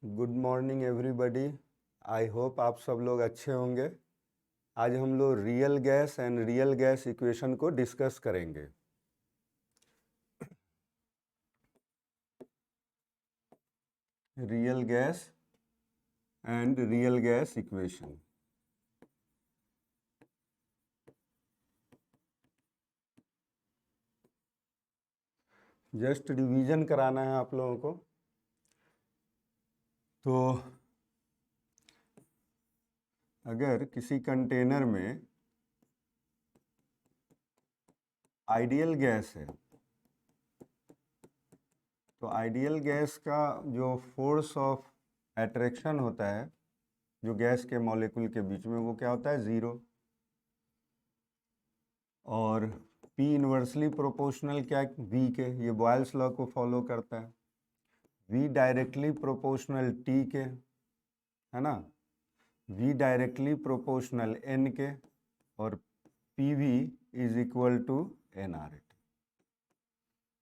Good morning everybody. I hope आप सब लोग अच्छे होंगे। आज हम लोग real gas and real gas equation को डिस्कस करेंगे। Real gas and real gas equation. Just revision कराना है आप लोगों को। तो अगर किसी कंटेनर में आइडियल गैस है तो आइडियल गैस का जो फोर्स ऑफ अट्रैक्शन होता है जो गैस के मॉलिक्यूल के बीच में, वो क्या होता है? ज़ीरो। और P इन्वर्सली प्रोपोर्शनल क्या? V के। ये बॉयल्स लॉ को फॉलो करता है। V डायरेक्टली प्रोपोर्शनल T के, है ना। V डायरेक्टली प्रोपोर्शनल N के, और PV is equal to nRT।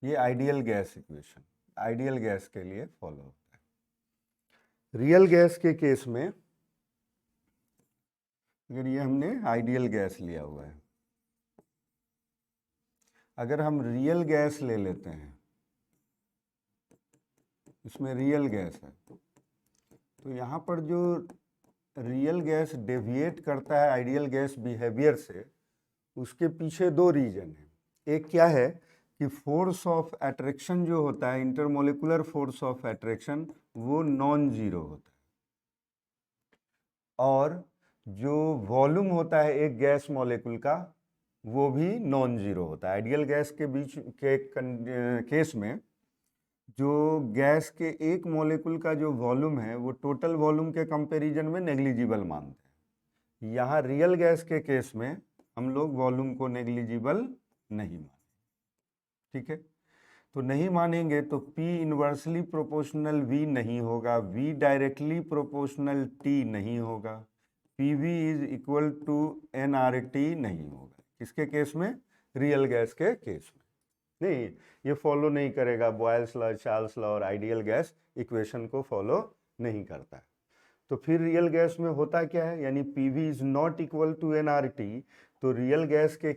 ये ideal gas equation ideal gas के लिए फॉलो होता है। रियल गैस के केस में अगर ये हमने आइडियल गैस लिया हुआ है, अगर हम रियल गैस ले लेते हैं, इसमें रियल गैस है, तो यहाँ पर जो रियल गैस डेविएट करता है आइडियल गैस बिहेवियर से, उसके पीछे दो रीजन है। एक क्या है कि फोर्स ऑफ अट्रैक्शन जो होता है, इंटरमोलिकुलर फोर्स ऑफ अट्रैक्शन, वो नॉन जीरो होता है। और जो वॉल्यूम होता है एक गैस मॉलिक्यूल का, वो भी नॉन जीरो होता है। आइडियल गैस के बीच के केस में जो गैस के एक मॉलिक्यूल का जो वॉल्यूम है वो टोटल वॉल्यूम के कंपैरिजन में नेग्लिजिबल मानते हैं। यहाँ रियल गैस के केस में हम लोग वॉल्यूम को नेग्लिजिबल नहीं माने। ठीक है, तो नहीं मानेंगे तो P इन्वर्सली प्रोपोर्शनल V नहीं होगा, V डायरेक्टली प्रोपोर्शनल T नहीं होगा, PV is equal to nRT नहीं होगा। किसके केस में? रियल गैस के केस में। नहीं, ये फॉलो नहीं करेगा, बॉयल्स लॉ, चार्ल्स लॉ और आइडियल गैस इक्वेशन को फॉलो नहीं करता है। तो फिर रियल गैस में होता क्या है, यानी PV is not equal to nRT। तो रियल गैस के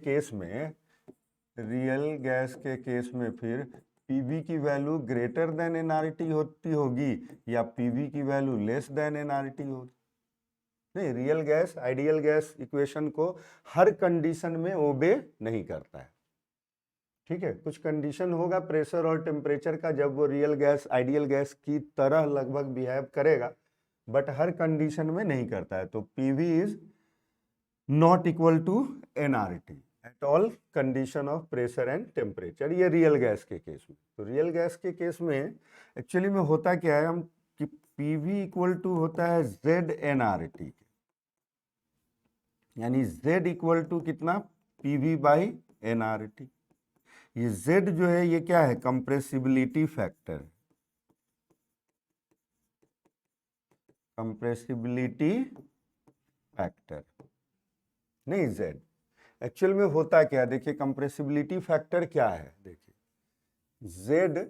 केस में फिर PV की वैल्यू ग्रेटर देन nRT होती होगी या PV की वैल्यू लेस देन nRT होगी। नहीं, real gas ideal gas equation को हर कंडीशन में ओबे नहीं करता है। ठीक है, कुछ कंडीशन होगा प्रेशर और टेम्परेचर का, जब वो रियल गैस आइडियल गैस की तरह लगभग बिहेव करेगा, बट हर कंडीशन में नहीं करता है। तो PV is not equal to nRT at all condition of pressure and temperature. ये रियल गैस के केस में। तो रियल गैस के केस में एक्चुअली में होता क्या है, हम कि PV इक्वल टू होता है ZnRT, यानी Z इक्वल टू कितना? PV by nRT। ये Z जो है ये क्या है? Compressibility factor. कंप्रेसिबिलिटी फैक्टर नहीं Z। एक्चुअल में होता क्या, देखिए कंप्रेसिबिलिटी फैक्टर क्या है। देखिए Z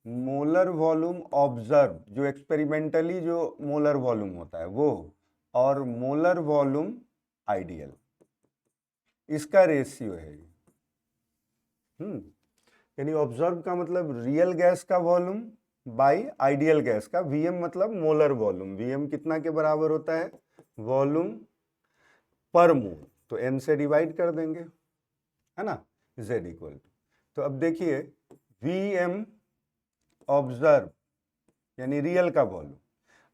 मोलर वॉल्यूम ऑब्जर्व, जो एक्सपेरिमेंटली जो मोलर वॉल्यूम होता है वो, और मोलर वॉल्यूम आइडियल, इसका रेशियो है। यानी ऑब्जर्व का मतलब रियल गैस का वॉल्यूम बाई आइडियल गैस का, Vm मतलब मोलर वॉल्यूम। Vm कितना के बराबर होता है? वॉल्यूम पर मोल, तो n से डिवाइड कर देंगे, है ना, Z इक्वल टू। तो अब देखिए Vm ऑब्जर्व यानी रियल का वॉल्यूम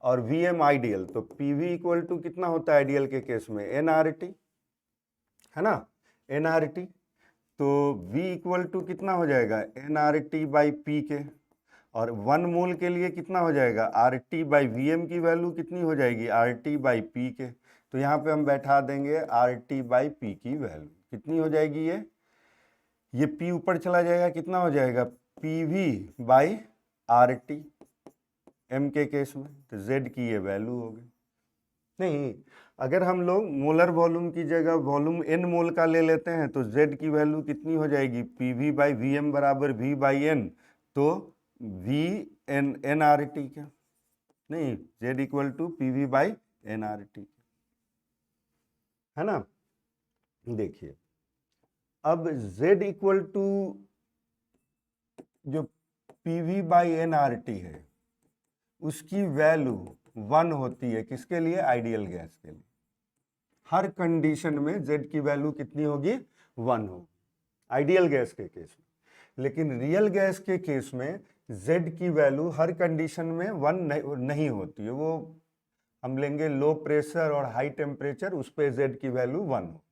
और Vm आइडियल, तो PV इक्वल टू कितना होता है आइडियल के केस में? nRT, है ना, nRT। तो V इक्वल टू कितना हो जाएगा? nRT बाई P के, और 1 मोल के लिए कितना हो जाएगा? RT बाई Vm की वैल्यू कितनी हो जाएगी? RT बाई P के। तो यहाँ पे हम बैठा देंगे RT बाई P की वैल्यू कितनी हो जाएगी? ये P ऊपर चला जाएगा, कितना हो जाएगा? PV बाई RT M के केस में, तो Z की ये वैल्यू होगी। नहीं, अगर हम लोग मोलर वॉल्यूम की जगह वॉल्यूम n मोल का ले लेते हैं तो Z की वैल्यू कितनी हो जाएगी? PV बाई Vm बराबर V बाई N, तो V nRT का। नहीं, Z equal to PV by nRT, है ना। देखिए अब Z इक्वल टू जो PV बाई nRT है उसकी वैल्यू 1 होती है, किसके लिए? आइडियल गैस के लिए। हर कंडीशन में Z की वैल्यू कितनी होगी? 1 होगी, आइडियल गैस के केस में। लेकिन रियल गैस के केस में Z की वैल्यू हर कंडीशन में 1 नहीं होती है। वो हम लेंगे लो प्रेशर और हाई टेम्परेचर, उस पर Z की वैल्यू 1 हो।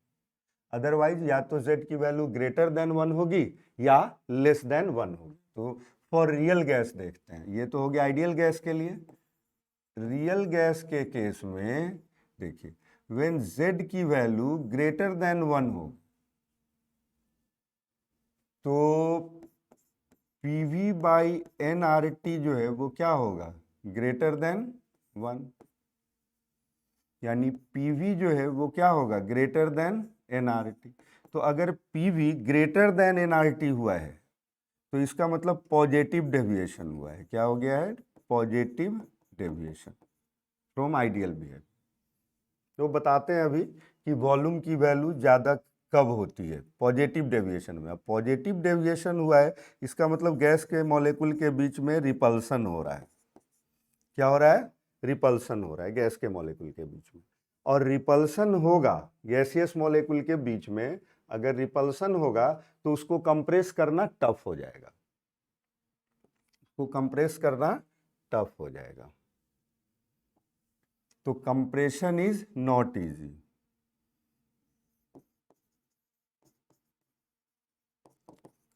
अदरवाइज या तो Z की वैल्यू ग्रेटर देन 1 होगी या लेस देन 1 होगी। तो फॉर रियल गैस देखते हैं, ये तो हो गया आइडियल गैस के लिए। रियल गैस के केस में देखिए, व्हेन Z की वैल्यू ग्रेटर देन 1 हो तो PV बाई nRT जो है वो क्या होगा? ग्रेटर देन 1, यानी PV जो है वो क्या होगा? Greater than nRT। तो अगर PV ग्रेटर देन nRT हुआ है तो इसका मतलब पॉजिटिव डेविएशन हुआ है। क्या हो गया है? Positive deviation from ideal behaviour. तो बताते हैं अभी कि वॉल्यूम की वैल्यू ज़्यादा कब होती है? पॉजिटिव डेविएशन में। अब पॉजिटिव डेविएशन हुआ है, इसका मतलब गैस के मॉलिक्यूल के बीच में रिपल्सन हो रहा है। क्या हो रहा है? रिपल्सन हो रहा है गैस के मॉलिक्यूल के बीच में। और रिपल्सन होगा गैसियस मॉलिक्यूल के बीच में, अगर रिपल्सन होगा तो उसको कंप्रेस करना टफ हो जाएगा, उसको कंप्रेस करना टफ हो जाएगा। तो compression is not easy.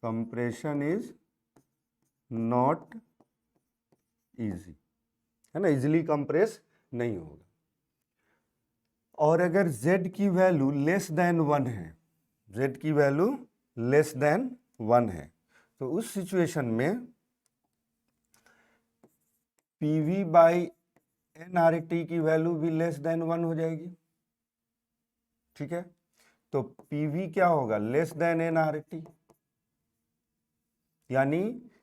Compression is not easy, है ना, इजिली कंप्रेस नहीं होगा। और अगर Z की वैल्यू लेस देन 1 है, Z की वैल्यू लेस देन 1 है, तो उस सिचुएशन में PV बाई nRT की वैल्यू भी लेस देन 1 हो जाएगी। ठीक है, तो PV क्या होगा? लेस देन nRT, यानी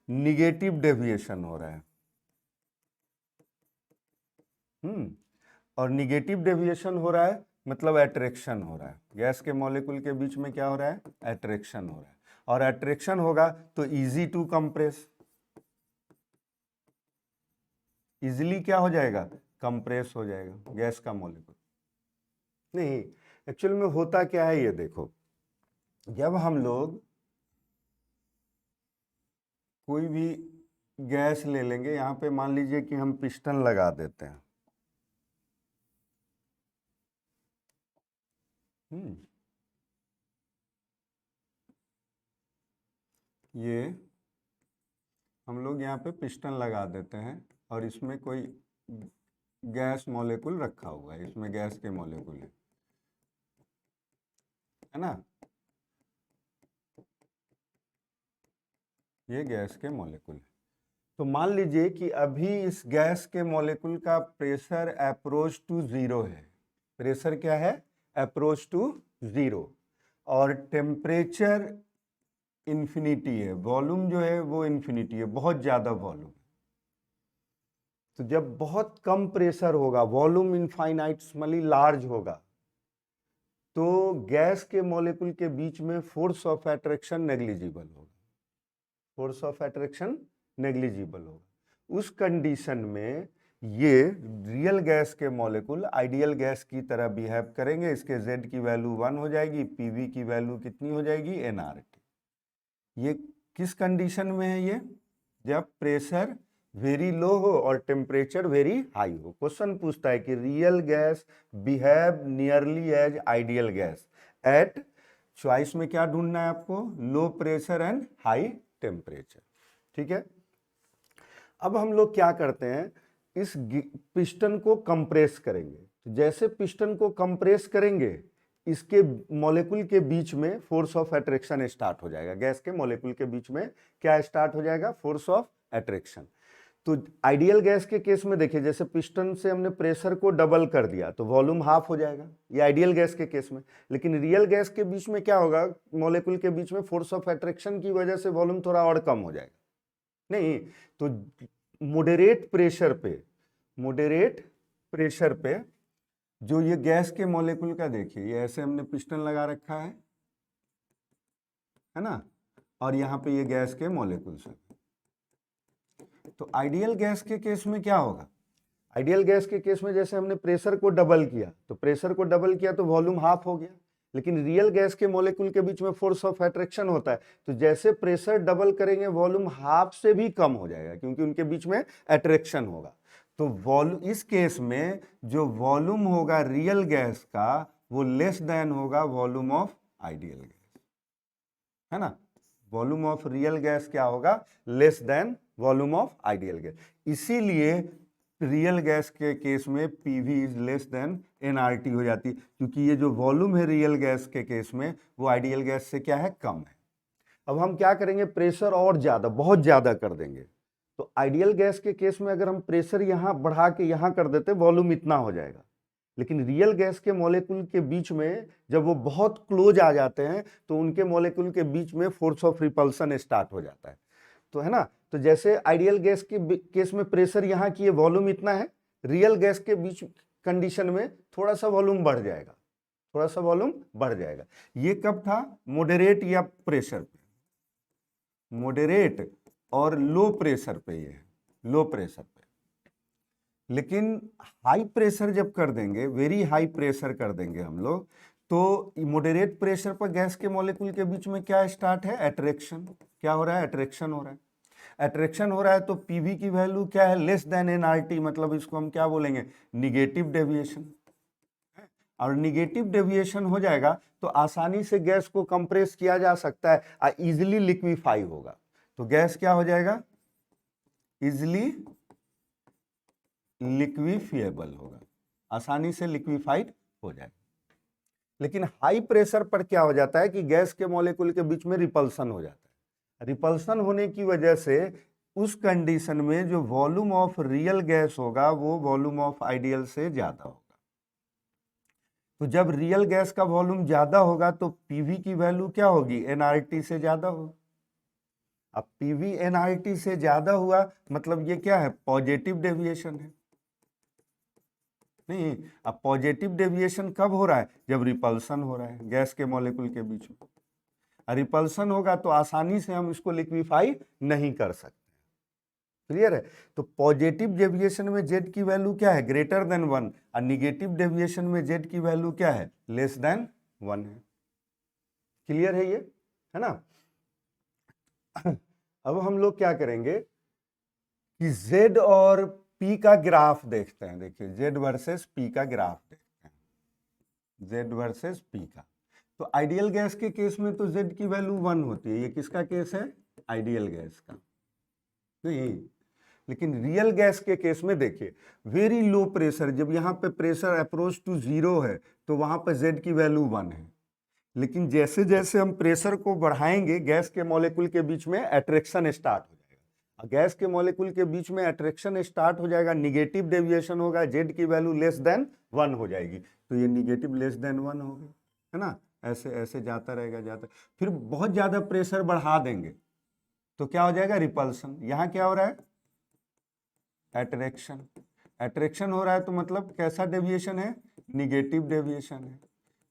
निगेटिव डेविएशन हो रहा है। और निगेटिव डेविएशन हो रहा है मतलब अट्रैक्शन हो रहा है। गैस के मॉलिक्यूल के बीच में क्या हो रहा है? अट्रैक्शन हो रहा है। और अट्रैक्शन होगा तो इजी टू कंप्रेस, इजीली क्या हो जाएगा? कंप्रेस हो जाएगा गैस का मॉलिक्यूल। नहीं, एक्चुअल में होता क्या है ये देखो, जब हम लोग कोई भी गैस ले लेंगे, यहाँ पे मान लीजिए कि हम पिस्टन लगा देते हैं। ये हम लोग यहाँ पे पिस्टन लगा देते हैं और इसमें कोई गैस मॉलिक्यूल रखा हुआ है, इसमें गैस के मॉलिक्यूल है ना, ये गैस के मॉलिक्यूल है। तो मान लीजिए कि अभी इस गैस के मॉलिक्यूल का प्रेशर अप्रोच टू 0 है। प्रेशर क्या है? Approach to 0। और टेम्परेचर इन्फिनिटी है, वॉल्यूम जो है वो इन्फिनिटी है, बहुत ज़्यादा वॉल्यूम। तो जब बहुत कम प्रेशर होगा, वॉल्यूम इनफाइनाइटली लार्ज होगा, तो गैस के मॉलिक्यूल के बीच में फोर्स ऑफ अट्रैक्शन नेग्लिजिबल होगा, फोर्स ऑफ अट्रैक्शन नेग्लिजिबल होगा। उस कंडीशन में ये रियल गैस के मॉलिक्यूल आइडियल गैस की तरह बिहेव करेंगे। इसके Z की वैल्यू 1 हो जाएगी, PV की वैल्यू कितनी हो जाएगी? nRT। ये किस कंडीशन में है? ये जब प्रेशर वेरी लो हो और टेम्परेचर वेरी हाई हो। क्वेश्चन पूछता है कि real gas behave nearly as ideal gas at, choice में क्या ढूंढना है आपको? Low pressure and high temperature. ठीक है, अब हम लोग क्या करते हैं, इस पिस्टन को कंप्रेस करेंगे। जैसे पिस्टन को कंप्रेस करेंगे, इसके मॉलिक्यूल के बीच में फोर्स ऑफ अट्रैक्शन स्टार्ट हो जाएगा। गैस के मॉलिक्यूल के बीच में क्या स्टार्ट हो जाएगा? Force of attraction. तो आइडियल गैस के केस में देखिए, जैसे पिस्टन से हमने प्रेशर को डबल कर दिया तो वॉल्यूम हाफ हो जाएगा, ये आइडियल गैस के केस में। लेकिन रियल गैस के बीच में क्या होगा? मॉलिक्यूल के बीच में फोर्स ऑफ अट्रैक्शन की वजह से वॉल्यूम थोड़ा और कम हो जाएगा। नहीं, तो मॉडरेट प्रेशर पे मॉडरेट प्रेशर पे जो ये गैस के मॉलिक्यूल का देखिए, ये ऐसे हमने पिस्टन लगा रखा है ना, और यहाँ पे ये गैस के मॉलिक्यूल्स हैं। तो आइडियल गैस के केस में क्या होगा? आइडियल गैस के केस में जैसे हमने प्रेशर को डबल किया, तो प्रेशर को डबल किया तो वॉल्यूम हाफ हो गया, लेकिन रियल गैस के मॉलिक्यूल के बीच में फोर्स ऑफ अट्रैक्शन होता है, तो जैसे प्रेशर डबल करेंगे वॉल्यूम हाफ से भी कम हो जाएगा, क्योंकि उनके बीच में अट्रैक्शन होगा। तो वॉल्यूम, इस केस में जो वॉल्यूम होगा रियल गैस का वो लेस देन होगा वॉल्यूम ऑफ आइडियल गैस, है ना। वॉल्यूम ऑफ रियल गैस क्या होगा? Less than volume of ideal gas. इसीलिए रियल गैस के केस में PV is less than nRT हो जाती है, क्योंकि ये जो वॉल्यूम है रियल गैस के केस में वो आइडियल गैस से क्या है? कम है। अब हम क्या करेंगे? प्रेशर और ज्यादा, बहुत ज्यादा कर देंगे। तो आइडियल गैस के केस में अगर हम प्रेशर यहां बढ़ा के यहां कर देते वॉल्यूम इतना हो जाएगा, लेकिन रियल गैस के मॉलिक्यूल के बीच में जब वो बहुत क्लोज आ जाते हैं तो उनके मॉलिक्यूल के बीच में फोर्स ऑफ रिपल्सन स्टार्ट हो जाता है, तो है ना। तो जैसे आइडियल गैस के केस में प्रेशर यहाँ की वॉल्यूम इतना है, रियल गैस के बीच कंडीशन में थोड़ा सा वॉल्यूम बढ़ जाएगा, थोड़ा सा वॉल्यूम बढ़ जाएगा। ये कब था? मॉडरेट या प्रेशर पे, मॉडरेट और लो प्रेशर पे, ये लो प्रेशर पे। लेकिन हाई प्रेशर जब कर देंगे, वेरी हाई प्रेशर कर देंगे हम लोग, तो मॉडरेट प्रेशर पर गैस के मॉलिक्यूल के बीच में क्या स्टार्ट है? अट्रैक्शन। क्या हो रहा है? अट्रैक्शन हो रहा है। अट्रैक्शन हो रहा है तो PV की वैल्यू क्या है? लेस देन nRT, मतलब इसको हम क्या बोलेंगे? Negative deviation. और निगेटिव डेविएशन हो जाएगा तो आसानी से गैस को कंप्रेस किया जा सकता है और इजिली लिक्विफाई होगा। तो गैस क्या हो जाएगा? इजिली लिक्विफिएबल होगा, आसानी से लिक्विफाइड हो जाएगा। लेकिन हाई प्रेशर पर क्या हो जाता है कि गैस के मॉलिक्यूल के बीच में रिपल्सन हो जाता है। रिपल्सन होने की वजह से उस कंडीशन में जो वॉल्यूम ऑफ रियल गैस होगा वो वॉल्यूम ऑफ आइडियल से ज्यादा होगा। तो जब रियल गैस का वॉल्यूम ज्यादा होगा तो PV की वैल्यू क्या होगी? nRT से ज्यादा होगी। अब PV nRT से ज्यादा हुआ मतलब ये क्या है? पॉजिटिव डेविएशन है। नहीं, अब पॉजिटिव डेविएशन कब हो रहा है? जब रिपल्सन हो रहा है गैस के मॉलिक्यूल के बीच में। रिपल्सन होगा तो आसानी से हम इसको लिक्विफाई नहीं कर सकते। क्लियर है? तो पॉजिटिव डेविएशन में Z की वैल्यू क्या है? ग्रेटर देन 1, और निगेटिव डेविएशन में Z की वैल्यू क्या है? लेस देन 1 है। क्लियर है ये, है ना। अब हम लोग क्या करेंगे कि Z और P का ग्राफ देखते हैं। देखिए Z वर्सेस P का ग्राफ देखते हैं, Z वर्सेस P का। तो आइडियल गैस के केस में तो Z की वैल्यू 1 होती है। ये किसका केस है? आइडियल गैस का। नहीं, लेकिन रियल गैस के केस में देखिए वेरी लो प्रेशर, जब यहाँ पे प्रेशर अप्रोच टू 0 है तो वहां पर Z की वैल्यू 1 है। लेकिन जैसे जैसे हम प्रेशर को बढ़ाएंगे गैस के मॉलिक्यूल के बीच में अट्रैक्शन स्टार्ट हो जाएगा। गैस के मॉलिक्यूल के बीच में अट्रैक्शन स्टार्ट हो जाएगा, निगेटिव डेविएशन होगा, Z की वैल्यू लेस देन 1 हो जाएगी। तो ये निगेटिव लेस देन 1 होगी, है ना। ऐसे ऐसे जाता रहेगा, जाता। फिर बहुत ज्यादा प्रेशर बढ़ा देंगे तो क्या हो जाएगा? रिपल्सन। यहाँ क्या हो रहा है? अट्रैक्शन। अट्रैक्शन हो रहा है तो मतलब कैसा डेविएशन है? निगेटिव डेविएशन है।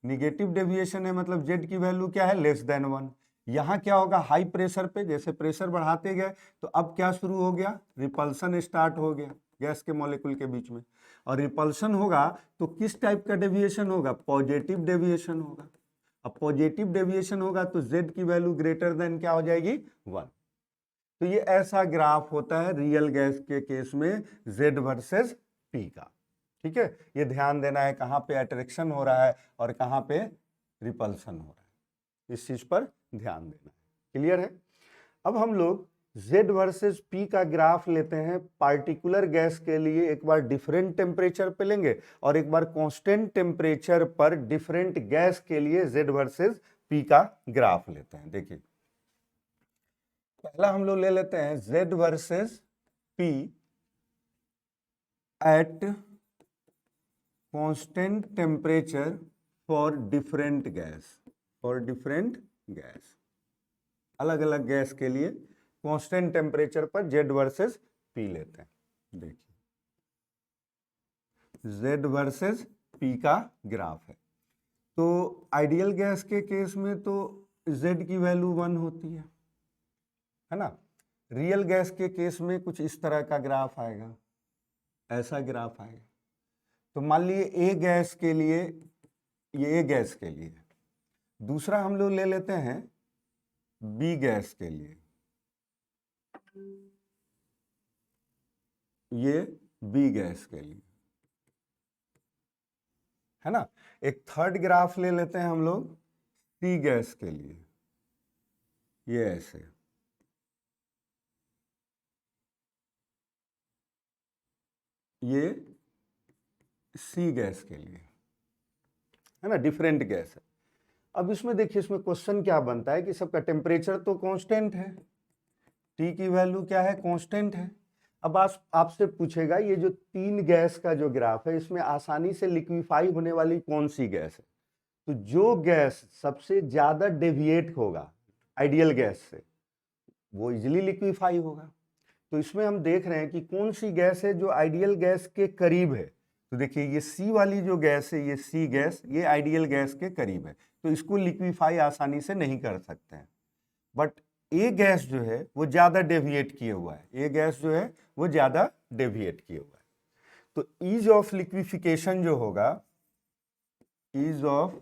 निगेटिव डेविएशन है मतलब Z की वैल्यू क्या है? Less than 1। यहाँ क्या होगा? हाई प्रेशर पे जैसे प्रेशर बढ़ाते गए तो अब क्या शुरू हो गया? रिपल्सन स्टार्ट हो गया गैस के मॉलिक्यूल के बीच में। और रिपल्सन होगा तो किस टाइप का डेविएशन होगा? पॉजिटिव डेविएशन होगा। अब पॉजिटिव डेविएशन होगा तो Z की वैल्यू ग्रेटर देन क्या हो जाएगी? 1। तो ये ऐसा ग्राफ होता है रियल गैस के केस में Z वर्सेस P का। ठीक है, ये ध्यान देना है कहाँ पे अट्रैक्शन हो रहा है और कहाँ पे रिपल्सन हो रहा है, इस चीज पर ध्यान देना है। क्लियर है? अब हम लोग Z वर्सेस P का ग्राफ लेते हैं पार्टिकुलर गैस के लिए। एक बार डिफरेंट टेम्परेचर पे लेंगे और एक बार कांस्टेंट टेम्परेचर पर डिफरेंट गैस के लिए Z वर्सेस P का ग्राफ लेते हैं। देखिए पहला हम लोग ले लेते हैं Z versus P at constant temperature for different gas, for different gas. अलग अलग गैस के लिए कांस्टेंट टेम्परेचर पर Z वर्सेस P लेते हैं। देखिए जेड वर्सेस पी का ग्राफ है। तो आइडियल गैस के केस में तो जेड की वैल्यू 1 होती है ना। रियल गैस के केस में कुछ इस तरह का ग्राफ आएगा, ऐसा ग्राफ आएगा। तो मान लीजिए ए गैस के लिए, ये ए गैस के लिए, दूसरा हम लोग ले लेते हैं बी गैस के लिए, ये बी गैस के लिए, है ना। एक थर्ड ग्राफ ले लेते हैं हम लोग सी गैस के लिए, ये ऐसे, ये सी गैस के लिए, है ना, डिफरेंट गैस है। अब इसमें देखिए, इसमें क्वेश्चन क्या बनता है कि सबका टेम्परेचर तो कांस्टेंट है, टी की वैल्यू क्या है, कांस्टेंट है। अब आपसे पूछेगा ये जो तीन गैस का जो ग्राफ है, इसमें आसानी से लिक्विफाई होने वाली कौन सी गैस है। तो जो गैस सबसे ज्यादा डेविएट होगा आइडियल गैस से, वो इजिली लिक्विफाई होगा। तो इसमें हम देख रहे हैं कि कौन सी गैस है जो आइडियल गैस के करीब है। तो देखिए ये सी वाली जो गैस है, ये सी गैस, ये आइडियल गैस के करीब है, तो इसको लिक्विफाई आसानी से नहीं कर सकते हैं। बट ए गैस जो है वो ज़्यादा डेविएट किए हुआ है, ए गैस जो है वो ज़्यादा डेविएट किए हुआ है। तो ईज ऑफ लिक्विफिकेशन जो होगा, ईज ऑफ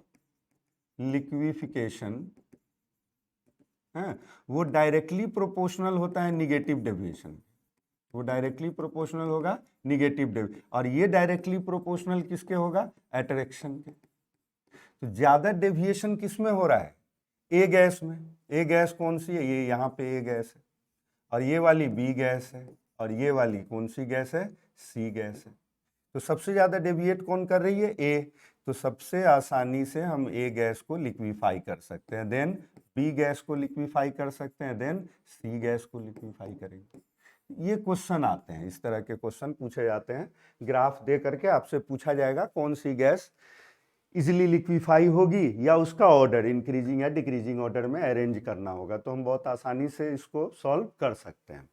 लिक्विफिकेशन है, वो डायरेक्टली प्रोपोर्शनल होता है निगेटिव डेविएशन, वो डायरेक्टली प्रोपोर्शनल होगा निगेटिव डेविएशन। और ये डायरेक्टली प्रोपोर्शनल किसके होगा, अट्रैक्शन के। तो ज़्यादा डेविएशन किस में हो रहा है, ए गैस में। ए गैस कौन सी है, ये यहाँ पे ए गैस है, और ये वाली बी गैस है, और ये वाली कौन सी गैस है, सी गैस है। तो सबसे ज़्यादा डेविएट कौन कर रही है, ए। तो सबसे आसानी से हम ए गैस को लिक्विफाई कर सकते हैं, देन बी गैस को लिक्विफाई कर सकते हैं, देन सी गैस को लिक्विफाई करेंगे। ये क्वेश्चन आते हैं, इस तरह के क्वेश्चन पूछे जाते हैं। ग्राफ दे करके आपसे पूछा जाएगा कौन सी गैस इजिली लिक्विफाई होगी, या उसका ऑर्डर इंक्रीजिंग या डिक्रीजिंग ऑर्डर में अरेंज करना होगा। तो हम बहुत आसानी से इसको सॉल्व कर सकते हैं।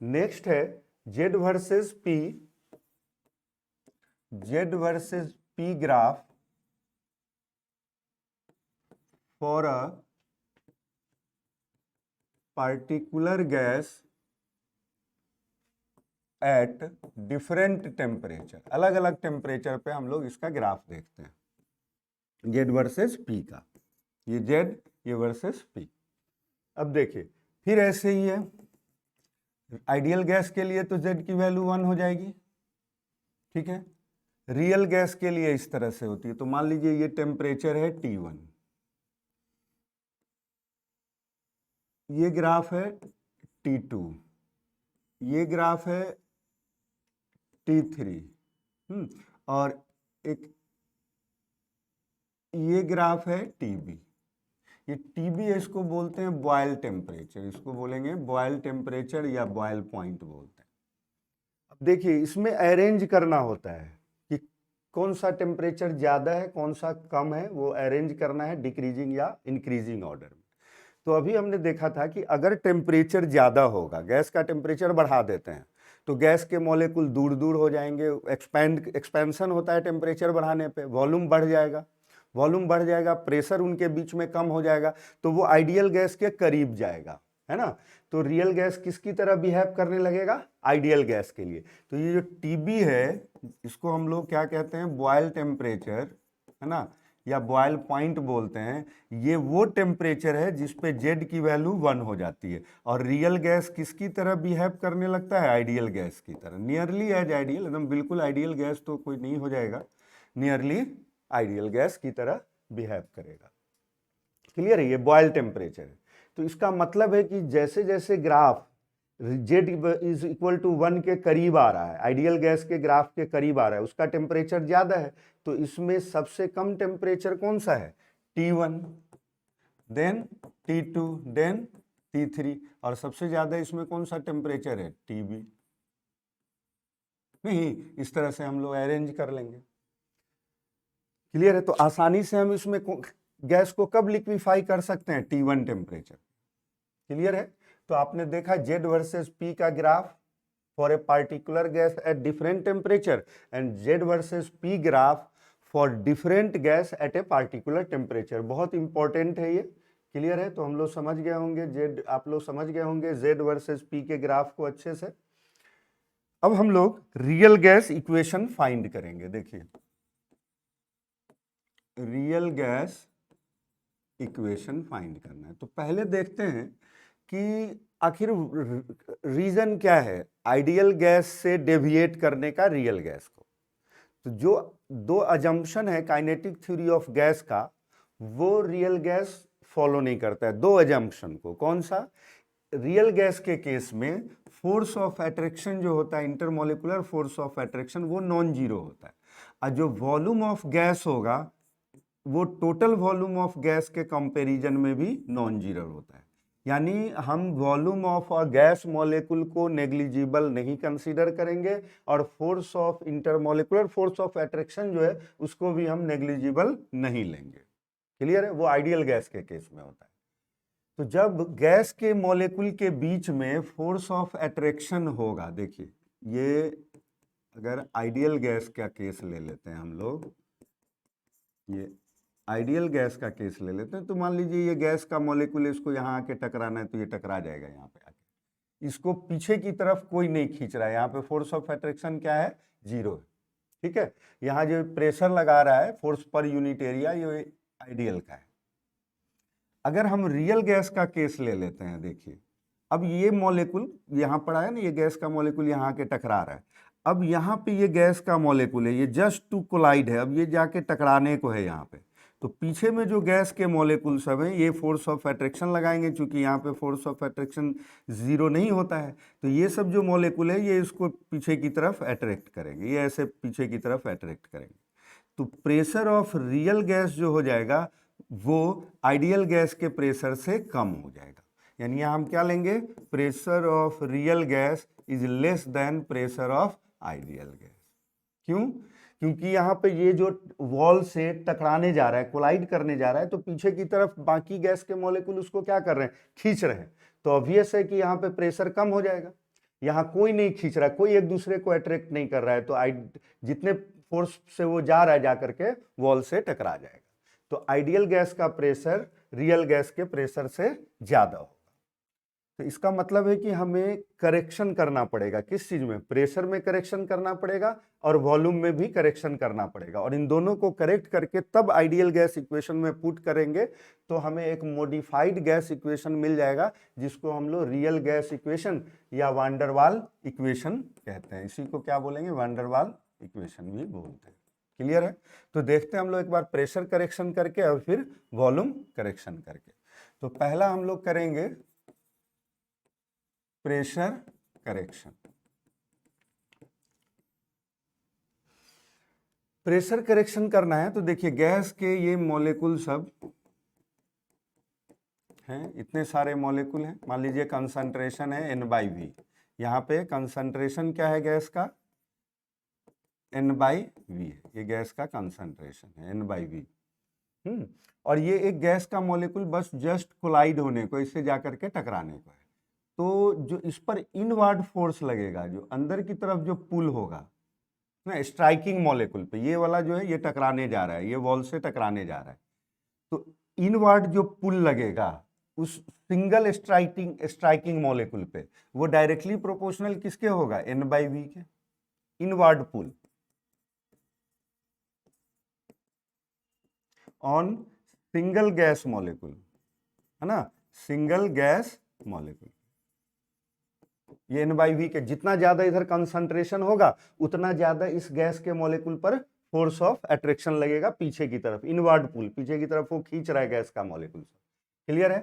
नेक्स्ट है Z versus P, Z versus P graph for a particular gas at different temperature, अलग अलग टेम्परेचर पे हम लोग इसका ग्राफ देखते हैं, जेड वर्सेस पी का। ये जेड, ये वर्सेस पी। अब देखिए फिर ऐसे ही है, आइडियल गैस के लिए तो जेड की वैल्यू 1 हो जाएगी, ठीक है। रियल गैस के लिए इस तरह से होती है। तो मान लीजिए ये टेम्परेचर है T1, ये ग्राफ है T2, ये ग्राफ है T3, और एक ये ग्राफ है TB। ये TB है, इसको बोलते हैं बॉयल टेम्परेचर, इसको बोलेंगे बॉयल टेम्परेचर या बॉयल पॉइंट बोलते हैं। अब देखिए इसमें अरेंज करना होता है कि कौन सा टेम्परेचर ज़्यादा है, कौन सा कम है, वो अरेंज करना है डिक्रीजिंग या इंक्रीजिंग ऑर्डर में। तो अभी हमने देखा था कि अगर टेम्परेचर ज़्यादा होगा, गैस का टेम्परेचर बढ़ा देते हैं तो गैस के मॉलिक्यूल दूर दूर हो जाएंगे, एक्सपेंशन होता है टेम्परेचर बढ़ाने पे, वॉल्यूम बढ़ जाएगा, वॉल्यूम बढ़ जाएगा, प्रेशर उनके बीच में कम हो जाएगा, तो वो आइडियल गैस के करीब जाएगा, है ना। तो रियल गैस किसकी तरह बिहेव करने लगेगा, आइडियल गैस के लिए। तो ये जो TB है, इसको हम लोग क्या कहते हैं, बॉयल टेम्परेचर, है ना, या बॉयल पॉइंट बोलते हैं। ये वो टेम्परेचर है जिस पे जेड की वैल्यू 1 हो जाती है, और रियल गैस किसकी तरह बिहेव करने लगता है, आइडियल गैस की तरह, नियरली एज आइडियल, एकदम बिल्कुल आइडियल गैस तो कोई नहीं हो जाएगा, नियरली आइडियल गैस की तरह बिहेव करेगा। क्लियर है, ये बॉयल टेम्परेचर है। तो इसका मतलब है कि जैसे जैसे graph Z is equal to 1 के करीब आ रहा है, आइडियल गैस के ग्राफ के करीब आ रहा है, उसका टेम्परेचर ज्यादा है, तो इसमें सबसे कम टेम्परेचर कौन सा है, T1, then T2, then T3, और सबसे ज्यादा इसमें कौन सा टेम्परेचर है, TB। नहीं, इस तरह से हम लोग अरेंज कर लेंगे। क्लियर है। तो आसानी से हम इसमें गैस को कब लिक्विफाई कर सकते हैं, T1 टेम्परेचर। क्लियर है। तो आपने देखा जेड वर्सेस पी का graph, for a particular gas at different temperature and Z versus P graph for different gas at a particular temperature। बहुत इंपॉर्टेंट है ये, क्लियर है? तो हम लोग समझ गए होंगे Z, आप लोग समझ गए होंगे Z वर्सेस P के ग्राफ को अच्छे से। अब हम लोग रियल गैस इक्वेशन फाइंड करेंगे। देखिए रियल गैस इक्वेशन फाइंड करना है, तो पहले देखते हैं कि आखिर रीजन क्या है आइडियल गैस से डेविएट करने का रियल गैस को। तो जो दो अजम्पशन है काइनेटिक थ्योरी ऑफ गैस का, वो रियल गैस फॉलो नहीं करता है। दो अजम्पशन को, कौन सा? रियल गैस के केस में फोर्स ऑफ अट्रैक्शन जो होता है, इंटरमोलिकुलर फोर्स ऑफ अट्रैक्शन, वो नॉन जीरो होता है, और जो वॉल्यूम ऑफ गैस होगा वो टोटल वॉल्यूम ऑफ गैस के कंपैरिजन में भी नॉन जीरो होता है। यानी हम volume of a gas molecule को नेग्लिजिबल नहीं कंसीडर करेंगे, और force of intermolecular force of attraction जो है उसको भी हम नेग्लिजिबल नहीं लेंगे। क्लियर है? वो आइडियल गैस के केस में होता है। तो जब गैस के मॉलिक्यूल के बीच में फोर्स ऑफ अट्रैक्शन होगा, देखिए ये अगर आइडियल गैस का केस ले लेते हैं हम लोग, ये आइडियल गैस का केस ले लेते हैं, तो मान लीजिए ये गैस का मॉलिक्यूल, इसको यहाँ आके टकराना है तो ये टकरा जाएगा यहाँ पे आके। इसको पीछे की तरफ कोई नहीं खींच रहा है, यहाँ पे फोर्स ऑफ अट्रैक्शन क्या है? जीरो है। ठीक है, यहाँ जो प्रेशर लगा रहा है फोर्स पर यूनिट एरिया, ये आइडियल का है। अगर हम रियल गैस का केस ले लेते हैं, देखिए अब ये मॉलिक्यूल यहाँ पड़ा है ना, ये गैस का मॉलिक्यूल यहाँ आके टकरा रहा है। अब यहाँ पे ये गैस का मॉलिक्यूल है, ये जस्ट टू कोलाइड है, अब ये जाके टकराने को है यहाँ पे। तो पीछे में जो गैस के मॉलिक्यूल सब हैं ये फोर्स ऑफ अट्रैक्शन लगाएंगे, चूंकि यहाँ पे फोर्स ऑफ अट्रैक्शन जीरो नहीं होता है, तो ये सब जो मॉलिक्यूल है ये इसको पीछे की तरफ अट्रैक्ट करेंगे, ये ऐसे पीछे की तरफ अट्रैक्ट करेंगे। तो प्रेशर ऑफ रियल गैस जो हो जाएगा वो आइडियल गैस के प्रेशर से कम हो जाएगा। यानी यहाँ हम क्या लेंगे? Pressure of real gas is less than pressure of ideal gas. क्यों? क्योंकि यहाँ पे ये जो वॉल से टकराने जा रहा है, कोलाइड करने जा रहा है, तो पीछे की तरफ बाकी गैस के मॉलिक्यूल उसको क्या कर रहे हैं? खींच रहे हैं। तो ऑब्वियस है कि यहाँ पे प्रेशर कम हो जाएगा। यहाँ कोई नहीं खींच रहा है, कोई एक दूसरे को अट्रैक्ट नहीं कर रहा है, तो जितने फोर्स से वो जा रहा है जा करके वॉल से टकरा जाएगा। तो आइडियल गैस का प्रेशर रियल गैस के प्रेशर से ज्यादा होगा। तो इसका मतलब है कि हमें करेक्शन करना पड़ेगा, किस चीज में? प्रेशर में करेक्शन करना पड़ेगा और वॉल्यूम में भी करेक्शन करना पड़ेगा, और इन दोनों को करेक्ट करके तब आइडियल गैस इक्वेशन में पुट करेंगे तो हमें एक मॉडिफाइड गैस इक्वेशन मिल जाएगा, जिसको हम लोग रियल गैस इक्वेशन या वान डेर वाल इक्वेशन कहते हैं। इसी को क्या बोलेंगे? वान डेर वाल इक्वेशन भी बोलते हैं। क्लियर है? तो देखते हैं हम लोग एक बार प्रेशर करेक्शन करके और फिर वॉल्यूम करेक्शन करके। तो पहला हम लोग करेंगे प्रेशर करेक्शन। प्रेशर करेक्शन करना है तो देखिए गैस के ये मॉलिक्यूल सब हैं, इतने सारे मॉलिक्यूल हैं। मान लीजिए कंसंट्रेशन है N/V, यहाँ पे कंसंट्रेशन क्या है गैस का? N/V है, ये गैस का कंसंट्रेशन है N/V। और ये एक गैस का मॉलिक्यूल बस जस्ट कोलाइड होने को, इससे जाकर के टकराने को है। तो जो इस पर इनवर्ड फोर्स लगेगा, जो अंदर की तरफ जो पुल होगा ना स्ट्राइकिंग मॉलिक्यूल पे, ये वाला जो है ये टकराने जा रहा है, ये वॉल से टकराने जा रहा है, तो इनवर्ड जो पुल लगेगा उस सिंगल स्ट्राइकिंग मॉलिक्यूल पे, वो डायरेक्टली प्रोपोर्शनल किसके होगा? N/V के। Inward pull on single gas molecule, है ना, सिंगल गैस मॉलिक्यूल। ये N/V के जितना ज्यादा इधर कंसंट्रेशन होगा उतना ज्यादा इस गैस के मॉलिक्यूल पर फोर्स ऑफ अट्रैक्शन लगेगा पीछे की तरफ, इनवर्ड पुल, पीछे की तरफ वो खींच रहा है गैस का मॉलिक्यूल। क्लियर है?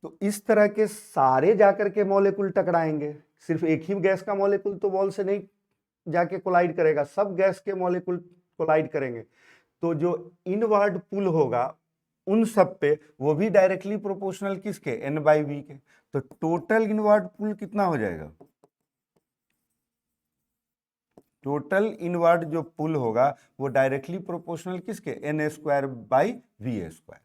तो इस तरह के सारे जाकर के मॉलिक्यूल टकराएंगे, सिर्फ एक ही गैस का मॉलिक्यूल तो वॉल से नहीं जाके कोलाइड करेगा, सब गैस के मॉलिक्यूल कोलाइड करेंगे। तो जो इनवर्ड पुल होगा उन सब पे वो भी डायरेक्टली प्रोपोर्शनल किसके? N/V के। तो टोटल इनवर्ड पुल कितना हो जाएगा? टोटल इनवर्ड जो पुल होगा वो डायरेक्टली प्रोपोर्शनल किसके? N² / V²।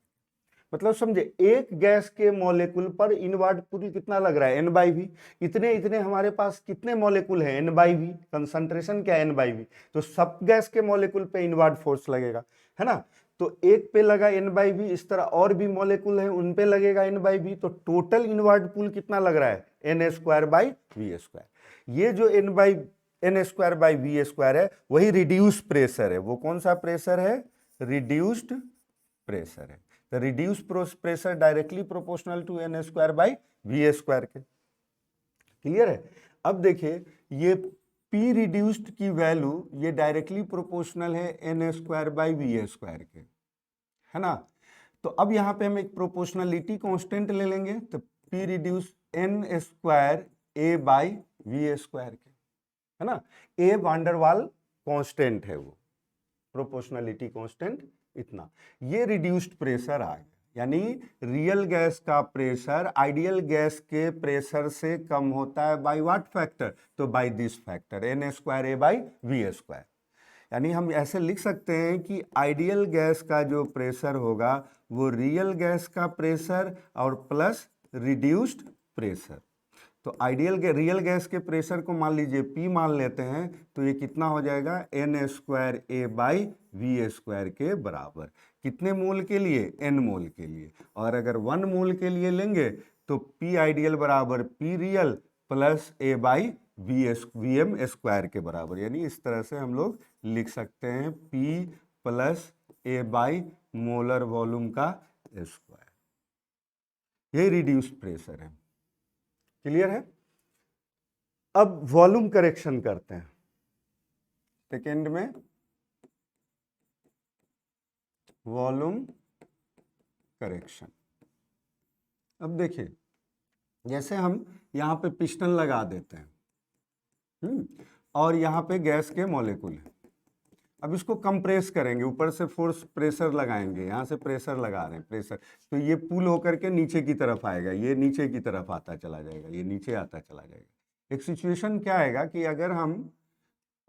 मतलब समझे, एक गैस के मॉलिक्यूल पर इनवर्ट पुल कितना लग रहा है, n/v। इतने इतने हमारे पास कितने मॉलिक्यूल है, n/v, कंसंट्रेशन क्या है, n/v। तो सब गैस के मॉलिक्यूल पे इनवर्ट फोर्स लगेगा, है ना। तो एक पे लगा n/v, इस तरह और भी मॉलिक्यूल है उन पे लगेगा n/v, तो टोटल इनवर्ट पुल कितना लग रहा है, n²/v²। ये जो n²/v² है वही रिड्यूस प्रेशर है। वो कौन सा प्रेशर है, रिड्यूस्ड प्रेशर है। तो reduce pressure directly proportional to n²/v² के। क्लियर है। अब देखिए ये P रिड्यूस्ड की वैल्यू ये डायरेक्टली प्रोपोर्शनल है n²/v² के, है ना। तो अब यहां पे हम एक प्रोपोर्शनलिटी कांस्टेंट ले लेंगे, तो P रिड्यूस n²a/v² के, है ना। ए वांडरवाल कांस्टेंट है, वो प्रोपोर्शनलिटी कांस्टेंट इतना। ये रिड्यूस्ड प्रेशर आ गया, यानी रियल गैस का प्रेशर आइडियल गैस के प्रेशर से कम होता है बाय व्हाट फैक्टर, तो बाय दिस फैक्टर n²a/v²। यानी हम ऐसे लिख सकते हैं कि आइडियल गैस का जो प्रेशर होगा वो रियल गैस का प्रेशर और प्लस रिड्यूस्ड प्रेशर। तो रियल गैस के प्रेशर को मान लीजिए P मान लेते हैं, तो ये कितना हो जाएगा, n²a/v² के बराबर। कितने मोल के लिए, n मोल के लिए। और अगर 1 मोल के लिए लेंगे तो P आइडियल बराबर P रियल प्लस a/vm² के बराबर। यानी इस तरह से हम लोग लिख सकते हैं P plus a/ molar volume का स्क्वायर। ये रिड्यूस प्रेशर है। क्लियर है। अब वॉल्यूम करेक्शन करते हैं सेकेंड में, वॉल्यूम करेक्शन। अब देखिए जैसे हम यहां पे पिस्टन लगा देते हैं और यहां पे गैस के मॉलिक्यूल है। अब इसको कंप्रेस करेंगे, ऊपर से फोर्स प्रेशर लगाएंगे, यहां से प्रेशर लगा रहे हैं, प्रेशर, तो ये पुल होकर के नीचे की तरफ आएगा, ये नीचे की तरफ आता चला जाएगा, ये नीचे आता चला जाएगा। एक सिचुएशन क्या आएगा कि अगर हम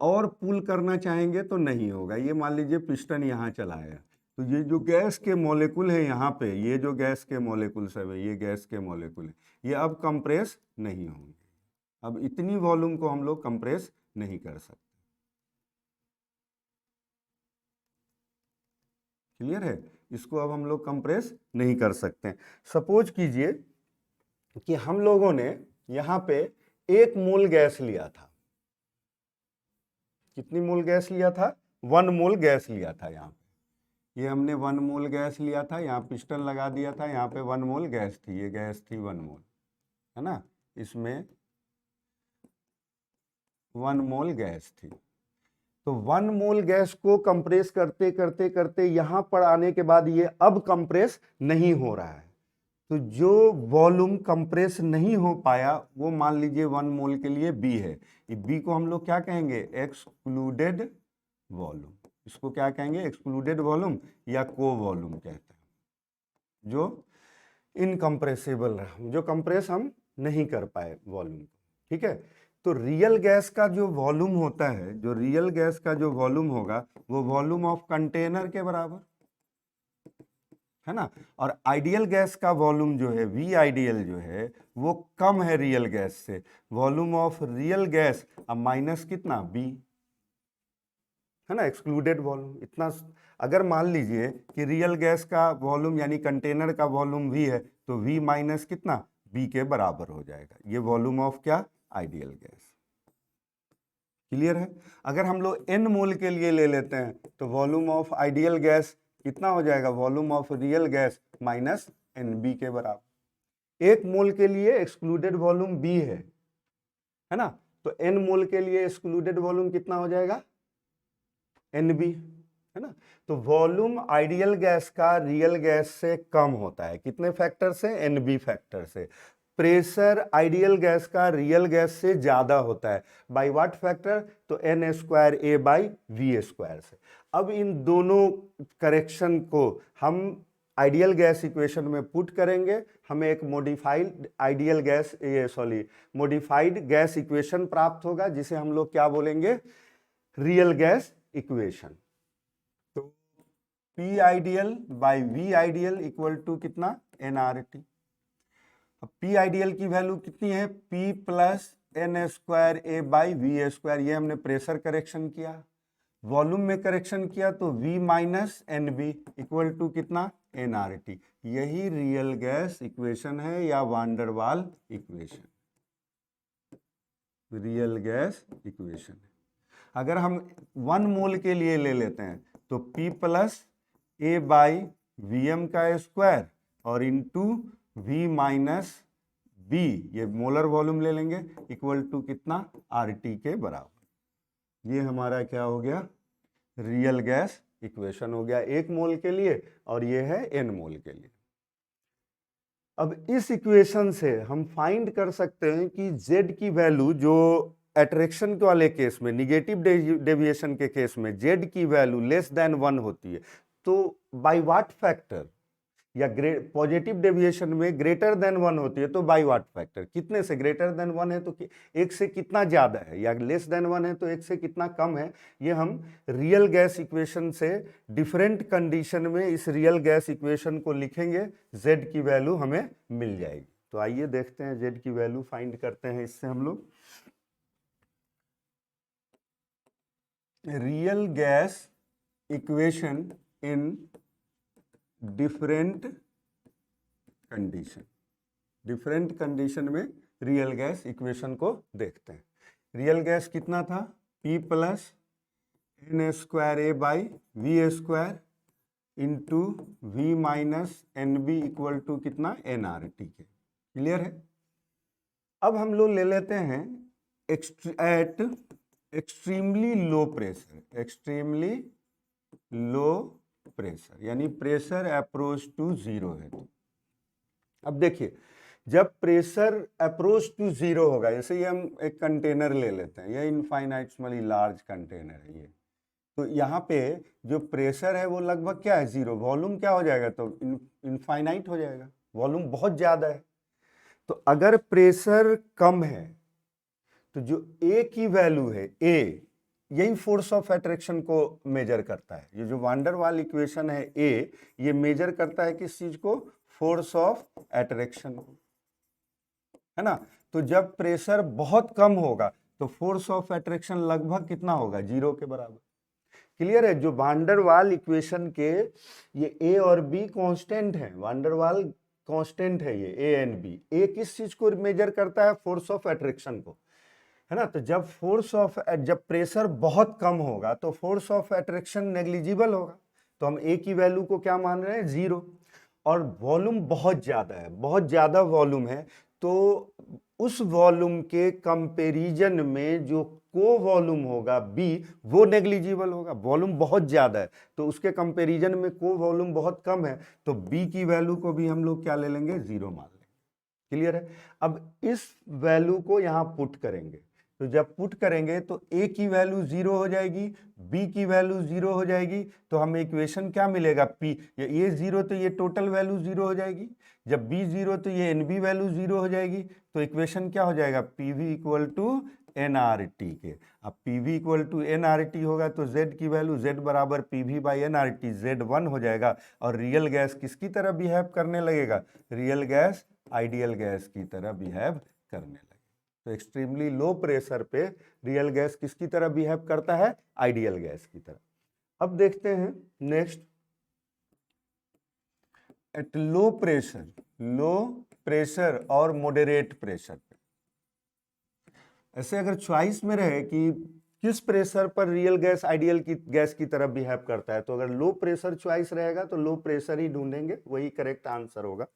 और पुल करना चाहेंगे तो नहीं होगा। ये मान लीजिए पिस्टन यहाँ चलाया, तो ये जो गैस के मॉलिक्यूल है यहाँ पे, ये जो गैस के मॉलिक्यूल सब है, ये गैस के मॉलिक्यूल है, ये अब कंप्रेस नहीं होंगे। अब इतनी वॉल्यूम को हम लोग कंप्रेस नहीं कर सकते। क्लियर है। इसको अब हम लोग कंप्रेस नहीं कर सकते। सपोज कीजिए कि हम लोगों ने यहां पे 1 मोल गैस लिया था। कितनी मोल गैस लिया था, 1 मोल गैस लिया था। यहाँ पे ये हमने 1 मोल गैस लिया था, यहाँ पिस्टन लगा दिया था, यहाँ पे 1 मोल गैस थी, ये गैस थी 1 मोल, है ना। इसमें 1 मोल गैस थी। तो 1 मोल गैस को कंप्रेस करते करते करते यहां पर आने के बाद ये अब कंप्रेस नहीं हो रहा है। तो जो वॉल्यूम कंप्रेस नहीं हो पाया वो मान लीजिए 1 मोल के लिए B है। ये B को हम लोग क्या कहेंगे, एक्सक्लूडेड वॉल्यूम। इसको क्या कहेंगे, एक्सक्लूडेड वॉल्यूम या को वॉल्यूम कहते हैं, जो इनकंप्रेसिबल रहा, जो कंप्रेस हम नहीं कर पाए वॉल्यूम। ठीक है। तो रियल गैस का जो वॉल्यूम होता है, जो रियल गैस का जो वॉल्यूम होगा वो वॉल्यूम ऑफ कंटेनर के बराबर, है ना। और आइडियल गैस का वॉल्यूम जो है, वी आइडियल जो है, वो कम है रियल गैस से। वॉल्यूम ऑफ रियल गैस अब माइनस कितना, बी, है ना, एक्सक्लूडेड वॉल्यूम इतना। अगर मान लीजिए कि रियल गैस का वॉल्यूम यानी कंटेनर का वॉल्यूम वी है, तो वी माइनस कितना, बी के बराबर हो जाएगा। ये वॉल्यूम ऑफ क्या, आइडियल गैस। क्लियर है। अगर हम लोग n मोल के लिए ले लेते हैं तो वॉल्यूम ऑफ आइडियल गैस कितना हो जाएगा, volume of real gas minus NB के बराबर। 1 मोल के लिए एक्सक्लूडेड वॉल्यूम B है ना। तो n मोल के लिए एक्सक्लूडेड वॉल्यूम कितना हो जाएगा, NB, है ना। तो वॉल्यूम आइडियल गैस का रियल गैस से कम होता है, कितने फैक्टर से, NB फैक्टर से। प्रेशर आइडियल गैस का रियल गैस से ज्यादा होता है, बाय व्हाट फैक्टर, तो n²a/v² से। अब इन दोनों करेक्शन को हम आइडियल गैस इक्वेशन में पुट करेंगे, हमें एक मॉडिफाइड गैस इक्वेशन प्राप्त होगा, जिसे हम लोग क्या बोलेंगे, रियल गैस इक्वेशन। तो P ideal by V ideal equal to कितना, nRT। अब P आइडियल की वैल्यू कितनी है, P plus n square a by v square, ये हमने प्रेशर करेक्शन किया। वॉल्यूम में करेक्शन किया तो V minus n b equal to कितना, nRT। यही रियल गैस इक्वेशन है या वांडर वाल इक्वेशन, रियल गैस इक्वेशन है। अगर हम 1 मोल के लिए ले लेते हैं तो P plus a by v m का स्क्वायर और इंटू V माइनस बी, ये मोलर वॉल्यूम ले लेंगे, इक्वल टू कितना, RT के बराबर। ये हमारा क्या हो गया, रियल गैस इक्वेशन हो गया 1 मोल के लिए, और ये है n मोल के लिए। अब इस इक्वेशन से हम फाइंड कर सकते हैं कि Z की वैल्यू, जो अट्रैक्शन वाले केस में, निगेटिव डेविएशन के केस में Z की वैल्यू लेस देन 1 होती है, तो बाय व्हाट फैक्टर, या पॉजिटिव डेविएशन में ग्रेटर देन 1 होती है तो बाय व्हाट फैक्टर, कितने से, ग्रेटर देन 1 है तो 1 से कितना ज्यादा है, या लेस देन 1 है तो 1 से कितना कम है। ये हम रियल गैस इक्वेशन से डिफरेंट कंडीशन में इस रियल गैस इक्वेशन को लिखेंगे, Z की वैल्यू हमें मिल जाएगी। तो आइए देखते हैं Z की वैल्यू फाइंड करते हैं इससे हम लोग। Real gas equation in different condition, different condition में रियल गैस इक्वेशन को देखते हैं। रियल गैस कितना था, P plus n square a by v square into v minus n b equal to कितना, nRT के। क्लियर है। अब हम लोग ले लेते हैं at extremely low pressure, extremely low pressure, यानी प्रेशर अप्रोच टू 0 है। तो अब देखिए, जब प्रेशर अप्रोच टू 0 होगा, जैसे ये हम एक कंटेनर ले लेते हैं, ये इनफाइनाइटली लार्ज कंटेनर है ये, तो यहाँ पे जो प्रेशर है वो लगभग क्या है, 0। वॉल्यूम क्या हो जाएगा, तो इनफाइनाइट हो जाएगा, वॉल्यूम बहुत ज्यादा है। तो अगर प्रेशर कम है तो जो A की वैल्यू है, A, यही फोर्स ऑफ अट्रैक्शन को मेजर करता है। ये जो वांडर वाल इक्वेशन है A, ये मेजर करता है किस चीज को, फोर्स ऑफ अट्रैक्शन को, है ना। तो जब प्रेशर बहुत कम होगा तो फोर्स ऑफ अट्रैक्शन लगभग कितना होगा, 0 के बराबर। क्लियर है। जो वांडर वाल इक्वेशन के ये A और B कांस्टेंट है, वांडर वाल कांस्टेंट है ये A एंड B। A किस चीज को मेजर करता है, फोर्स ऑफ अट्रैक्शन को, है ना। तो जब प्रेशर बहुत कम होगा तो फोर्स ऑफ अट्रैक्शन नेग्लिजिबल होगा, तो हम A की वैल्यू को क्या मान रहे हैं, 0। और वॉल्यूम बहुत ज्यादा है, बहुत ज्यादा वॉल्यूम है, तो उस वॉल्यूम के कंपैरिजन में जो को वॉल्यूम होगा B, वो नेग्लिजिबल होगा। वॉल्यूम बहुत ज्यादा है तो उसके कंपैरिजन में को वॉल्यूम बहुत कम है, तो B की वैल्यू को भी हम लोग क्या ले लेंगे, 0 मान लेंगे। क्लियर है। अब इस वैल्यू को यहां पुट करेंगे, तो जब पुट करेंगे तो A की वैल्यू 0 हो जाएगी, B की वैल्यू 0 हो जाएगी, तो हमें इक्वेशन क्या मिलेगा, P, ये 0 तो ये टोटल वैल्यू 0 हो जाएगी, जब B 0 तो ये NB वैल्यू 0 हो जाएगी, तो इक्वेशन क्या हो जाएगा, PV इक्वल टू nRT के। अब PV इक्वल टू nRT होगा तो Z की वैल्यू Z बराबर PV बाई nRT, Z1 हो जाएगा, और रियल गैस किसकी तरह बिहेव करने लगेगा, रियल गैस आइडियल गैस की तरह बिहेव करने लगेगा। तो एक्सट्रीमली लो प्रेशर पे रियल गैस किसकी तरह बिहेव करता है, आइडियल गैस की तरह। अब देखते हैं नेक्स्ट, एट लो प्रेशर और मॉडरेट प्रेशर पे। ऐसे अगर चॉइस में रहे कि किस प्रेशर पर रियल गैस आइडियल की गैस की तरह बिहेव करता है, तो अगर लो प्रेशर चॉइस रहेगा तो लो प्रेशर ही ढूंढेंगे, वही करेक्ट आंसर होगा।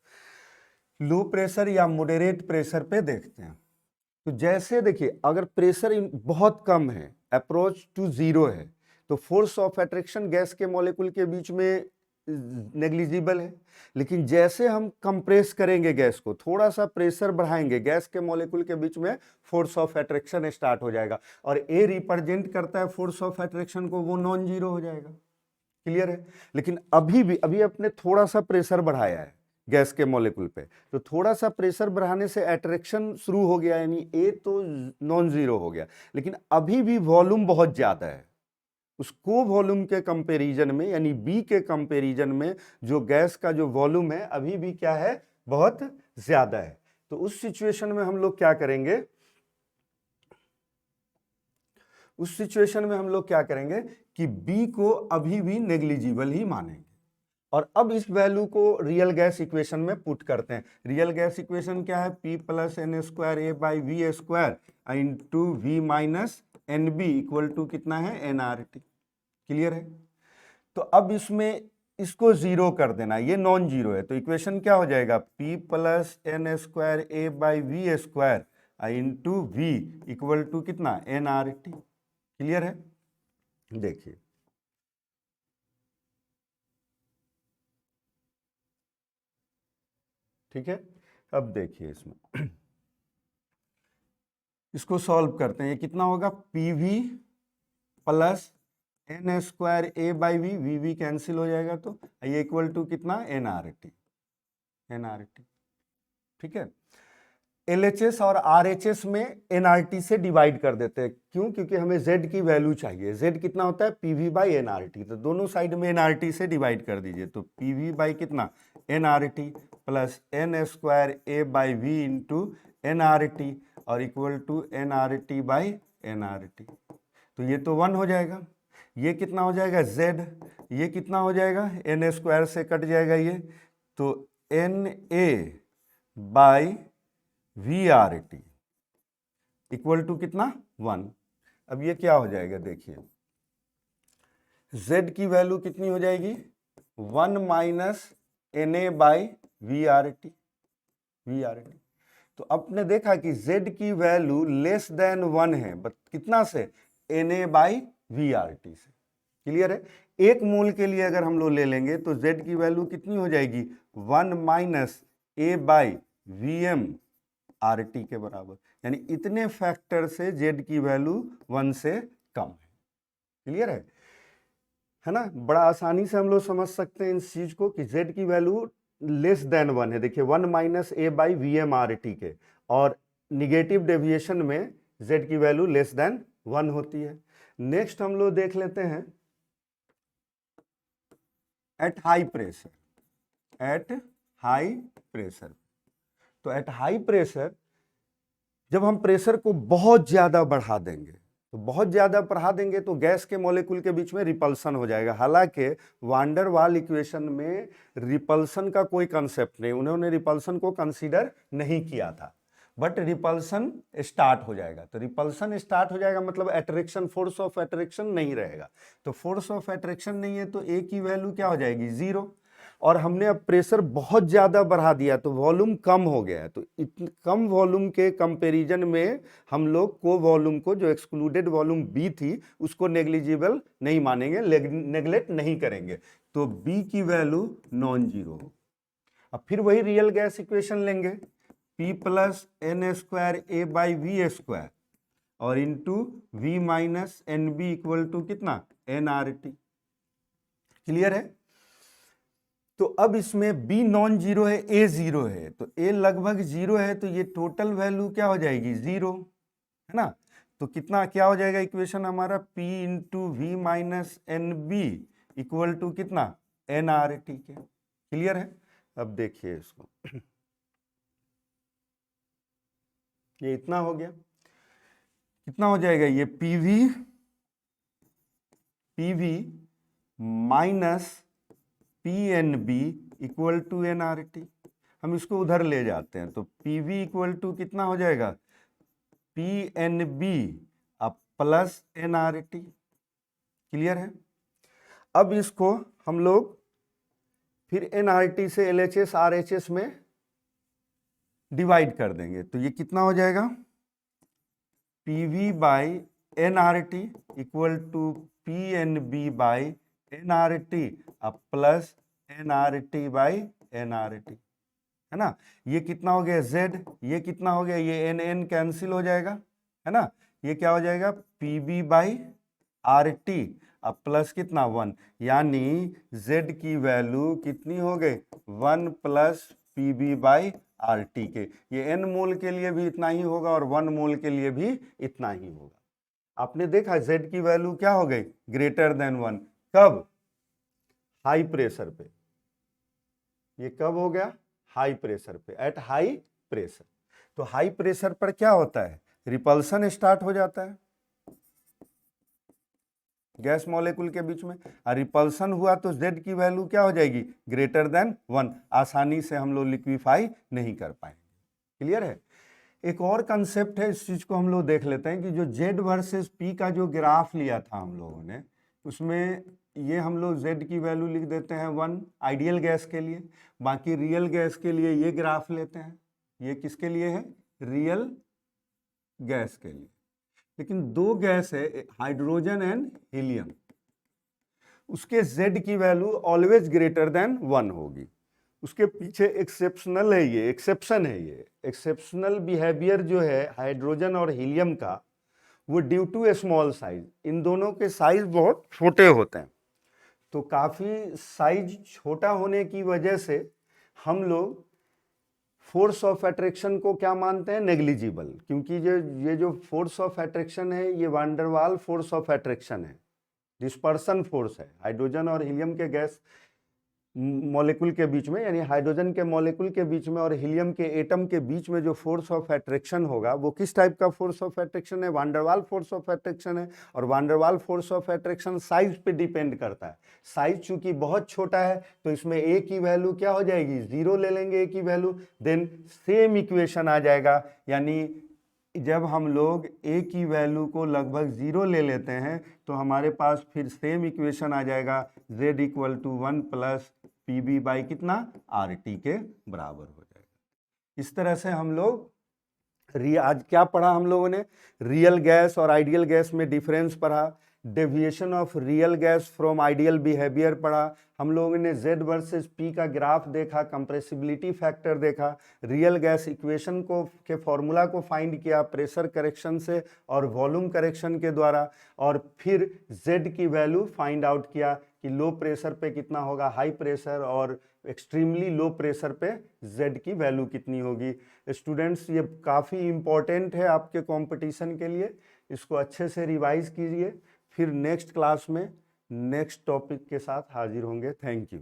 लो प्रेशर या मॉडरेट प्रेशर पे देखते हैं। तो जैसे देखिए, अगर प्रेशर बहुत कम है, अप्रोच टू 0 है, तो फोर्स ऑफ अट्रैक्शन गैस के मॉलिक्यूल के बीच में नेग्लिजिबल है। लेकिन जैसे हम कंप्रेस करेंगे गैस को, थोड़ा सा प्रेशर बढ़ाएंगे, गैस के मॉलिक्यूल के बीच में फोर्स ऑफ अट्रैक्शन स्टार्ट हो जाएगा, और A रिप्रेजेंट करता है फोर्स ऑफ अट्रैक्शन को, वो नॉन जीरो हो जाएगा। क्लियर है। लेकिन अभी अपने थोड़ा सा प्रेशर बढ़ाया है गैस के मॉलिक्यूल पे, तो थोड़ा सा प्रेशर बढ़ाने से अट्रैक्शन शुरू हो गया, यानी A तो नॉन जीरो हो गया, लेकिन अभी भी वॉल्यूम बहुत ज्यादा है, उस को वॉल्यूम के कंपैरिजन में यानी बी के कंपैरिजन में जो गैस का जो वॉल्यूम है अभी भी क्या है, बहुत ज्यादा है। तो उस सिचुएशन में हम लोग क्या करेंगे, कि बी को अभी भी नेग्लिजिबल ही मानेंगे। और अब इस वैल्यू को रियल गैस इक्वेशन में पुट करते हैं। रियल गैस इक्वेशन क्या है, P plus n square a by v square into v minus n b equal to कितना है, NRT। क्लियर है। तो अब इसमें इसको जीरो कर देना, ये नॉन जीरो है, तो इक्वेशन क्या हो जाएगा, P plus n square a by v square into v equal to कितना, NRT। क्लियर है। देखिए ठीक है। अब देखिए इसमें इसको सॉल्व करते हैं, ये कितना होगा, PV plus n square a by v, v cancel हो जाएगा, तो ये इक्वल टू कितना, NRT। ठीक है। LHS और RHS में NRT से डिवाइड कर देते हैं, क्यों, क्योंकि हमें Z की वैल्यू चाहिए। Z कितना होता है, PV बाई NRT, तो दोनों साइड में NRT से डिवाइड कर दीजिए, तो PV बाई कितना, NRT plus n square a by v into NRT और equal to NRT by NRT। तो ये तो 1 हो जाएगा, ये कितना हो जाएगा Z, ये कितना हो जाएगा, एन स्क्वायर से कट जाएगा ये, तो NA by VRT equal to कितना, 1। अब ये क्या हो जाएगा, देखिए Z की वैल्यू कितनी हो जाएगी, 1 माइनस NA बाई VRT। तो आपने देखा कि Z की वैल्यू लेस देन 1 है, बट कितना से, NA बाई VRT से। क्लियर है। एक मोल के लिए अगर हम लोग ले लेंगे तो Z की वैल्यू कितनी हो जाएगी, 1 minus A by VM RT के बराबर, यानी इतने फैक्टर से Z की वैल्यू 1 से कम है। क्लियर है ना। बड़ा आसानी से हम लोग समझ सकते हैं इस चीज को कि Z की वैल्यू लेस देन 1 है। देखिए 1 minus A by VM RT के, और निगेटिव डेविएशन में Z की वैल्यू लेस देन 1 होती है। नेक्स्ट हम लोग देख लेते हैं एट हाई प्रेशर। तो एट हाई प्रेशर जब हम प्रेशर को बहुत ज्यादा बढ़ा देंगे, तो गैस के मॉलिक्यूल के बीच में रिपल्सन हो जाएगा। हालांकि वान डेर वाल इक्वेशन में रिपल्सन का कोई कंसेप्ट नहीं, उन्होंने रिपल्सन को कंसीडर नहीं किया था, बट रिपल्सन स्टार्ट हो जाएगा। तो रिपल्सन स्टार्ट हो जाएगा मतलब अट्रैक्शन, फोर्स ऑफ अट्रैक्शन नहीं रहेगा। तो फोर्स ऑफ अट्रैक्शन नहीं है तो ए की वैल्यू क्या हो जाएगी, 0। और हमने अब प्रेशर बहुत ज्यादा बढ़ा दिया तो वॉल्यूम कम हो गया है। तो कम वॉल्यूम के कंपैरिजन में हम लोग को वॉल्यूम को, जो एक्सक्लूडेड वॉल्यूम बी थी, उसको नेग्लिजिबल नहीं मानेंगे, नेग्लेक्ट नहीं करेंगे। तो बी की वैल्यू नॉन जीरो। अब फिर वही रियल गैस इक्वेशन लेंगे, P plus n square a by v square और into v minus n b equal to कितना, NRT। क्लियर है। तो अब इसमें B नॉन जीरो है, A जीरो है, तो A लगभग जीरो है, तो ये टोटल वैल्यू क्या हो जाएगी, 0, है ना। तो कितना क्या हो जाएगा इक्वेशन हमारा, P into v minus n b equal to कितना, NRT के। क्लियर है। अब देखिए इसको, ये इतना हो गया, कितना हो जाएगा ये, PV minus PNB equal to NRT। हम इसको उधर ले जाते हैं, तो PV इक्वल टू कितना हो जाएगा, PNB अब प्लस NRT। क्लियर है। अब इसको हम लोग फिर NRT से LHS RHS में डिवाइड कर देंगे, तो ये कितना हो जाएगा, PV by NRT equal to PNB by NRT अब प्लस NRT बाई NRT, है ना। ये कितना हो गया Z, ये कितना हो गया, ये NN कैंसिल हो जाएगा, है ना। ये क्या हो जाएगा, PB बाई RT अब प्लस कितना, 1, यानी Z की वैल्यू कितनी हो गई, 1 प्लस PB बाई RT के। ये N मोल के लिए भी इतना ही होगा और 1 मोल के लिए भी इतना ही होगा। आपने देखा Z की वैल्यू क्या हो गई, ग्रेटर देन 1। कब, हाई प्रेशर पे। ये कब हो गया, हाई प्रेशर पे, एट हाई प्रेशर। तो हाई प्रेशर पर क्या होता है, रिपल्सन स्टार्ट हो जाता है गैस मॉलिक्यूल के बीच में, और रिपल्सन हुआ तो Z की वैल्यू क्या हो जाएगी, ग्रेटर देन 1। आसानी से हम लोग लिक्विफाई नहीं कर पाएंगे। क्लियर है। एक और कंसेप्ट है, इस चीज को हम लोग देख लेते हैं कि जो Z वर्सेस P का जो ग्राफ लिया था हम लोगों ने, उसमें ये हम लोग Z की वैल्यू लिख देते हैं 1 आइडियल गैस के लिए, बाकी रियल गैस के लिए ये ग्राफ लेते हैं। ये किसके लिए है, रियल गैस के लिए। लेकिन दो गैस है, हाइड्रोजन एंड हीलियम, उसके Z की वैल्यू ऑलवेज ग्रेटर देन 1 होगी। उसके पीछे एक्सेप्शनल है, ये एक्सेप्शन है। ये एक्सेप्शनल बिहेवियर जो है हाइड्रोजन और हीलियम का, वो ड्यू टू स्मॉल साइज, इन दोनों के साइज बहुत छोटे होते हैं। तो काफ़ी साइज छोटा होने की वजह से हम लोग फोर्स ऑफ अट्रैक्शन को क्या मानते हैं, नेग्लिजिबल, क्योंकि ये जो फोर्स ऑफ अट्रैक्शन है ये van der Waals force of attraction है, डिस्पर्सन फोर्स है। हाइड्रोजन और हीलियम के गैस मॉलिक्यूल के बीच में, यानी हाइड्रोजन के मॉलिक्यूल के बीच में और हीलियम के एटम के बीच में जो फोर्स ऑफ अट्रैक्शन होगा वो किस टाइप का फोर्स ऑफ अट्रैक्शन है, van der Waals force of attraction है। और van der Waals force of attraction size पे डिपेंड करता है। साइज चूंकि बहुत छोटा है तो इसमें ए की वैल्यू क्या हो जाएगी, 0 ले लेंगे ए की वैल्यू, देन सेम इक्वेशन आ जाएगा। यानी जब हम लोग ए की वैल्यू को लगभग 0 ले लेते हैं तो हमारे पास फिर सेम इक्वेशन आ जाएगा, z equal to 1 plus p b by कितना, आर टी के बराबर हो जाएगा। इस तरह से हम लोग आज क्या पढ़ा हम लोगों ने, रियल गैस और आइडियल गैस में डिफरेंस पढ़ा, deviation of real gas from ideal behaviour पढ़ा, हम लोगों ने Z वर्सेस P का ग्राफ देखा, कंप्रेसिबिलिटी फैक्टर देखा, रियल गैस इक्वेशन को के फॉर्मूला को फाइंड किया प्रेशर करेक्शन से और वॉल्यूम करेक्शन के द्वारा, और फिर Z की वैल्यू फाइंड आउट किया कि लो प्रेशर पे कितना होगा, हाई प्रेशर और एक्सट्रीमली लो प्रेशर पे Z की वैल्यू कितनी होगी। स्टूडेंट्स ये काफ़ी इम्पॉर्टेंट है आपके कंपटीशन के लिए, इसको अच्छे से रिवाइज कीजिए। फिर नेक्स्ट क्लास में नेक्स्ट टॉपिक के साथ हाजिर होंगे। Thank you.